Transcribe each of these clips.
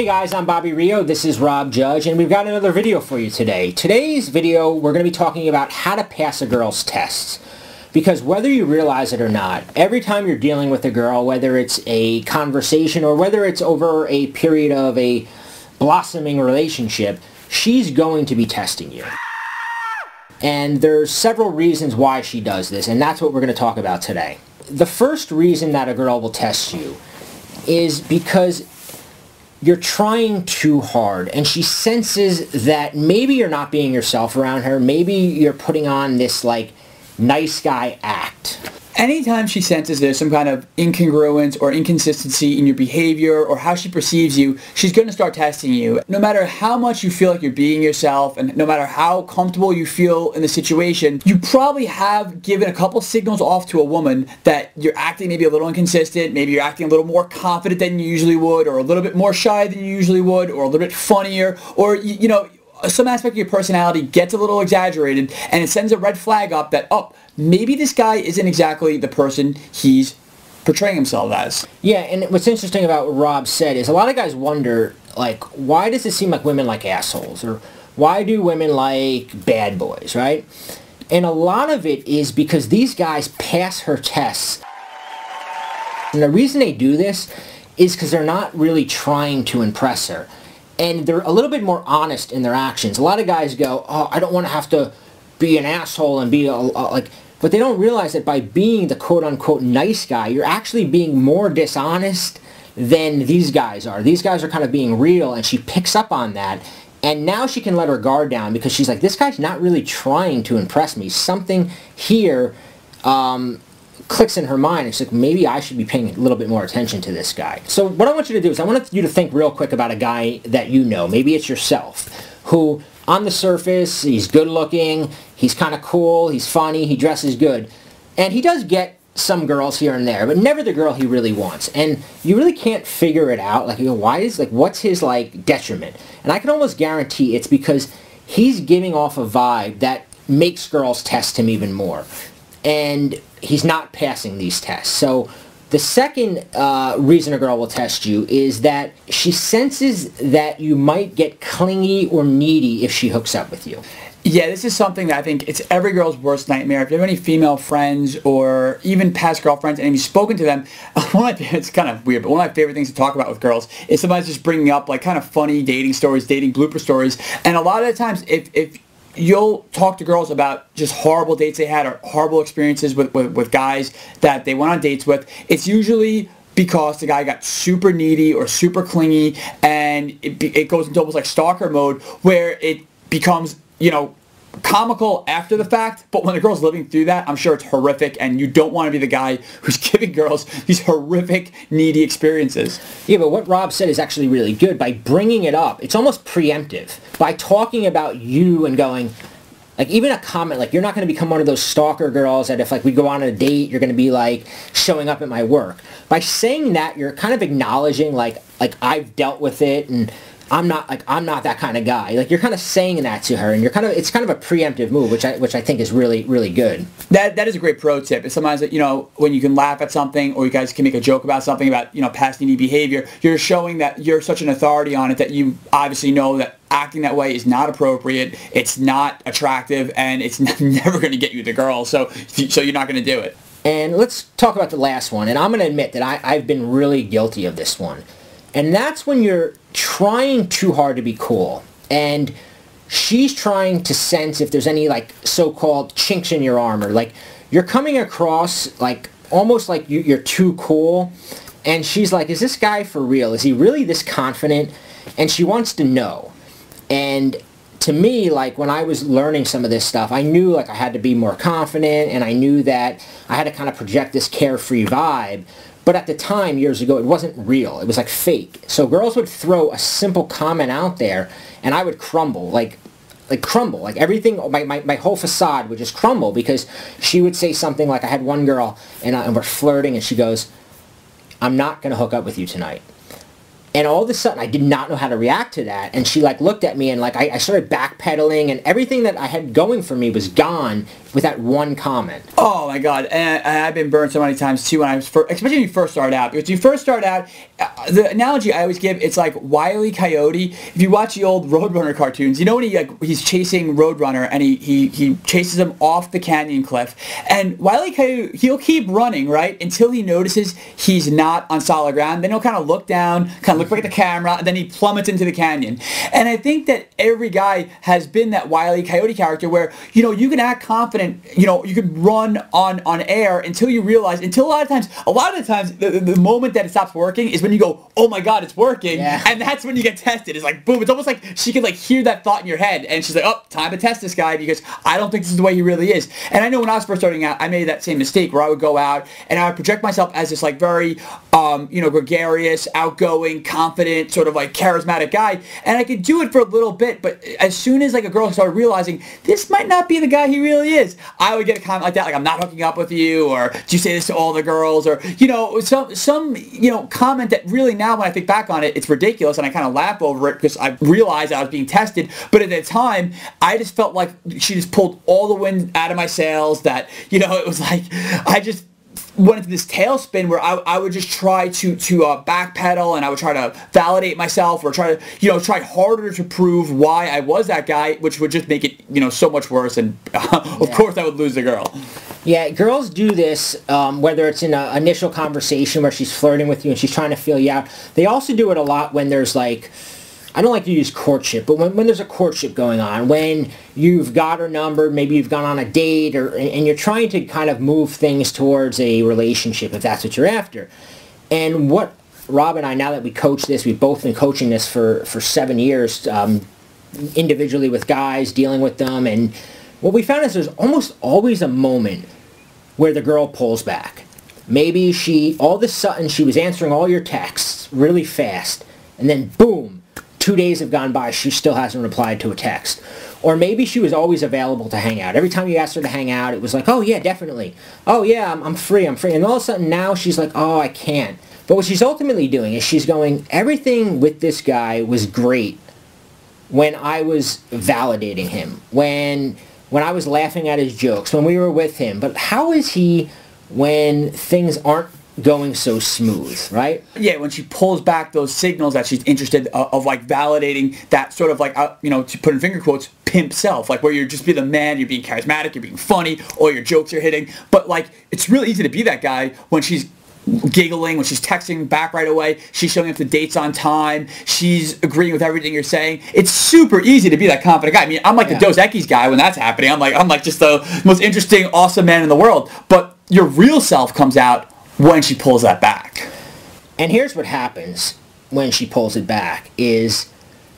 Hey guys, I'm Bobby Rio, this is Rob Judge, and we've got another video for you today. Today's video, we're going to be talking about how to pass a girl's tests. Because whether you realize it or not, every time you're dealing with a girl, whether it's a conversation or whether it's over a period of a blossoming relationship, she's going to be testing you. And there's several reasons why she does this, and that's what we're going to talk about today. The first reason that a girl will test you is because you're trying too hard, and she senses that maybe you're not being yourself around her, maybe you're putting on this, like, nice guy act. Anytime she senses there's some kind of incongruence or inconsistency in your behavior or how she perceives you, she's going to start testing you. No matter how much you feel like you're being yourself and no matter how comfortable you feel in the situation, you probably have given a couple signals off to a woman that you're acting maybe a little inconsistent, maybe you're acting a little more confident than you usually would, or a little bit more shy than you usually would, or a little bit funnier, or, you know, some aspect of your personality gets a little exaggerated and it sends a red flag up that, oh, maybe this guy isn't exactly the person he's portraying himself as. Yeah, and what's interesting about what Rob said is a lot of guys wonder, like, why does it seem like women like assholes? Or why do women like bad boys, right? And a lot of it is because these guys pass her tests. And the reason they do this is because they're not really trying to impress her. And they're a little bit more honest in their actions. A lot of guys go, oh, I don't want to have to be an asshole and be like, but they don't realize that by being the quote-unquote nice guy, you're actually being more dishonest than these guys are. These guys are kind of being real, and she picks up on that. And now she can let her guard down because she's like, this guy's not really trying to impress me. Something here clicks in her mind. It's like, maybe I should be paying a little bit more attention to this guy. So what I want you to do is I want you to think real quick about a guy that you know. Maybe it's yourself, who on the surface, he's good looking, he's kind of cool, he's funny, he dresses good. And he does get some girls here and there, but never the girl he really wants. And you really can't figure it out. Like, you know, what's his, like, detriment? And I can almost guarantee it's because he's giving off a vibe that makes girls test him even more. And he's not passing these tests. So the second reason a girl will test you is that she senses that you might get clingy or needy if she hooks up with you. Yeah, this is something that I think it's every girl's worst nightmare. If you have any female friends or even past girlfriends and you've spoken to them, it's kind of weird, but one of my favorite things to talk about with girls is sometimes just bringing up like kind of funny dating stories, dating blooper stories. And a lot of the times if you'll talk to girls about just horrible dates they had or horrible experiences with guys that they went on dates with, it's usually because the guy got super needy or super clingy, and it goes into almost like stalker mode where it becomes, you know, comical after the fact, but when the girl's living through that, I'm sure it's horrific, and you don't want to be the guy who's giving girls these horrific, needy experiences. Yeah, but what Rob said is actually really good. By bringing it up, it's almost preemptive. By talking about you and going, like, even a comment, like, you're not going to become one of those stalker girls that if, like, we go on a date, you're going to be, like, showing up at my work. By saying that, you're kind of acknowledging, like I've dealt with it, and I'm not that kind of guy. Like, you're kind of saying that to her, and it's kind of a preemptive move, which I think is really, really good. That is a great pro tip. It's sometimes, you know, when you can laugh at something or you guys can make a joke about something about, you know, past needy behavior, you're showing that you're such an authority on it that you obviously know that acting that way is not appropriate, it's not attractive, and it's never going to get you the girl, so you're not going to do it. And let's talk about the last one, and I'm going to admit that I've been really guilty of this one. And that's when you're trying too hard to be cool. And she's trying to sense if there's any, like, so-called chinks in your armor. Like, you're coming across, like, almost like you're too cool. And she's like, is this guy for real? Is he really this confident? And she wants to know. And to me, like, when I was learning some of this stuff, I knew, like, I had to be more confident. And I knew that I had to kind of project this carefree vibe. But at the time, years ago, it wasn't real. It was like fake. So girls would throw a simple comment out there, and I would crumble, like crumble. Like everything, my whole facade would just crumble because she would say something like, I had one girl, and we're flirting, and she goes, I'm not going to hook up with you tonight. And all of a sudden, I did not know how to react to that. And she, like, looked at me, and, like, I started backpedaling, and everything that I had going for me was gone with that one comment. Oh my God, and I've been burned so many times too when I was especially when you first start out. Because you first start out, the analogy I always give, it's like Wile E. Coyote. If you watch the old Roadrunner cartoons, you know when he's chasing Roadrunner and he chases him off the canyon cliff, and Wile E. Coyote, he'll keep running, right, until he notices he's not on solid ground. Then he'll kind of look down, kind of look back at the camera, and then he plummets into the canyon. And I think that every guy has been that Wile E. Coyote character where, you know, you can act confident, you know, you can run on air until you realize, until a lot of the times, the moment that it stops working is when you go, oh my God, it's working. Yeah. And that's when you get tested. It's like, boom, it's almost like she can like hear that thought in your head and she's like, oh, time to test this guy because I don't think this is the way he really is. And I know when I was first starting out, I made that same mistake where I would go out and I would project myself as this like very, you know, gregarious, outgoing, confident, sort of like charismatic guy. And I could do it for a little bit, but as soon as like a girl started realizing this might not be the guy he really is, I would get a comment like that, like I'm not hooking up with you, or do you say this to all the girls, or, you know, some you know, comment that really now when I think back on it, it's ridiculous and I kind of laugh over it because I realized I was being tested. But at the time, I just felt like she just pulled all the wind out of my sails, that, you know, it was like I just went into this tailspin where I would just try to backpedal, and I would try to validate myself, or try to, you know, try harder to prove why I was that guy, which would just make it, you know, so much worse, and of course I would lose the girl. Yeah, girls do this, whether it's in an initial conversation where she's flirting with you and she's trying to feel you out. They also do it a lot when there's like, I don't like to use courtship, but when there's a courtship going on, when you've got her number, maybe you've gone on a date, and you're trying to kind of move things towards a relationship, if that's what you're after. And what Rob and I, now that we coach this, we've both been coaching this for 7 years, individually with guys, dealing with them, and what we found is there's almost always a moment where the girl pulls back. Maybe all of a sudden, she was answering all your texts really fast, and then boom, 2 days have gone by, she still hasn't replied to a text. Or maybe she was always available to hang out. Every time you asked her to hang out, it was like, oh yeah, definitely. Oh yeah, I'm free. And all of a sudden now she's like, oh, I can't. But what she's ultimately doing is she's going, everything with this guy was great when I was validating him, when I was laughing at his jokes, when we were with him. But how is he when things aren't going so smooth, right? Yeah, when she pulls back those signals that she's interested of like validating that sort of like, you know, to put in finger quotes, pimp self, like where you're just being the man, you're being charismatic, you're being funny, all your jokes are hitting. But like, it's really easy to be that guy when she's giggling, when she's texting back right away, she's showing up to dates on time, she's agreeing with everything you're saying. It's super easy to be that confident guy. I mean, I'm like the Dos Equis guy when that's happening. I'm like just the most interesting, awesome man in the world. But your real self comes out when she pulls that back. And here's what happens when she pulls it back is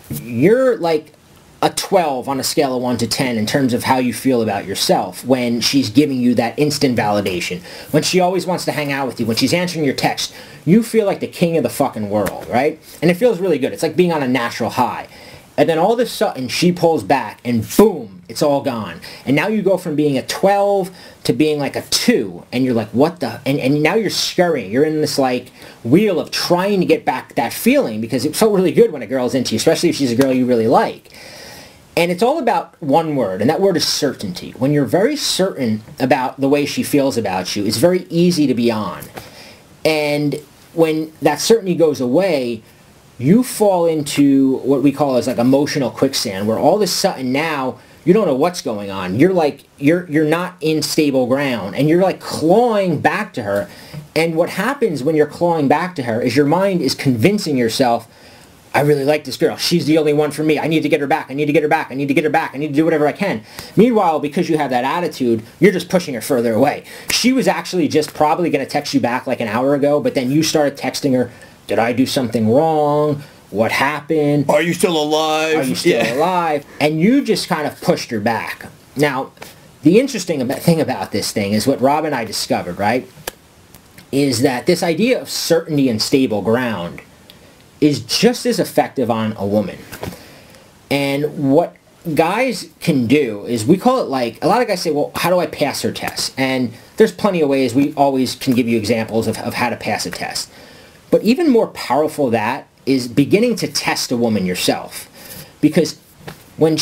you're like a 12 on a scale of 1 to 10 in terms of how you feel about yourself when she's giving you that instant validation. When she always wants to hang out with you, when she's answering your text, you feel like the king of the fucking world, right? And it feels really good. It's like being on a natural high. And then all of a sudden, she pulls back, and boom, it's all gone. And now you go from being a 12 to being like a 2, and you're like, what the? And now you're scurrying. You're in this like wheel of trying to get back that feeling, because it felt really good when a girl's into you, especially if she's a girl you really like. And it's all about one word, and that word is certainty. When you're very certain about the way she feels about you, it's very easy to be on. And when that certainty goes away, you fall into what we call as like emotional quicksand, where all of a sudden now you don't know what's going on. You're like, you're not in stable ground, and you're like clawing back to her. And what happens when you're clawing back to her is your mind is convincing yourself, I really like this girl. She's the only one for me. I need to get her back. I need to get her back. I need to get her back. I need to do whatever I can. Meanwhile, because you have that attitude, you're just pushing her further away. She was actually just probably going to text you back like an hour ago, but then you started texting her, did I do something wrong? What happened? Are you still alive? Are you still alive? And you just kind of pushed her back. Now, the interesting thing about this thing is what Rob and I discovered, right? Is that this idea of certainty and stable ground is just as effective on a woman. And what guys can do is, we call it like, a lot of guys say, well, how do I pass her test? And there's plenty of ways. We always can give you examples of how to pass a test. But even more powerful than that is beginning to test a woman yourself. Because when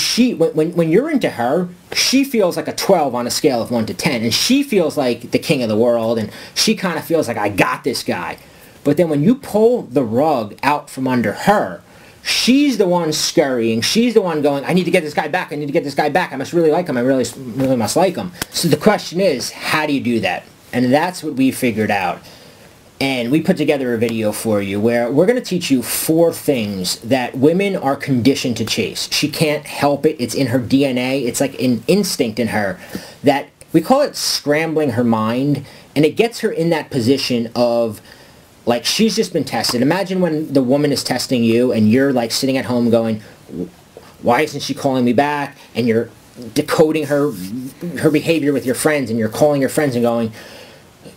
you're into her, she feels like a 12 on a scale of 1 to 10, and she feels like the king of the world, and she kind of feels like, I got this guy. But then when you pull the rug out from under her, she's the one scurrying. She's the one going, I need to get this guy back. I need to get this guy back. I must really like him. I really must like him. So the question is, how do you do that? And that's what we figured out. And we put together a video for you where we're going to teach you 4 things that women are conditioned to chase. She can't help it. It's in her DNA. It's like an instinct in her that we call it scrambling her mind. And it gets her in that position of, like, she's just been tested. Imagine when the woman is testing you and you're like sitting at home going, why isn't she calling me back? And you're decoding her behavior with your friends, and you're calling your friends and going,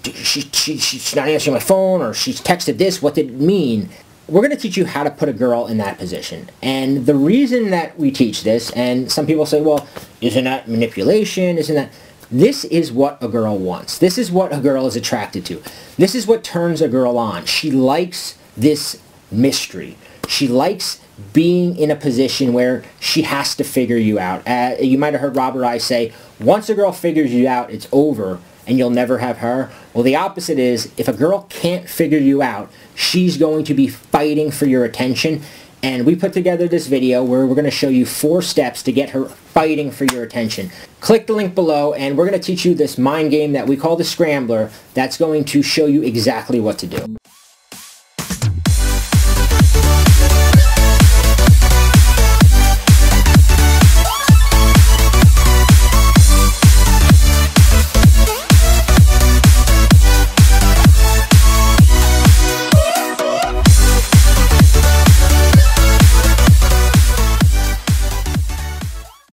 she's not answering my phone, or she's texted this, what did it mean? We're going to teach you how to put a girl in that position. And the reason that we teach this, and some people say, well, isn't that manipulation? Isn't that... This is what a girl wants. This is what a girl is attracted to. This is what turns a girl on. She likes this mystery. She likes being in a position where she has to figure you out. You might have heard Robert I say, once a girl figures you out, it's over, and you'll never have her. Well, the opposite is, if a girl can't figure you out, she's going to be fighting for your attention. And we put together this video where we're going to show you 4 steps to get her fighting for your attention. Click the link below, and we're going to teach you this mind game that we call the Scrambler that's going to show you exactly what to do.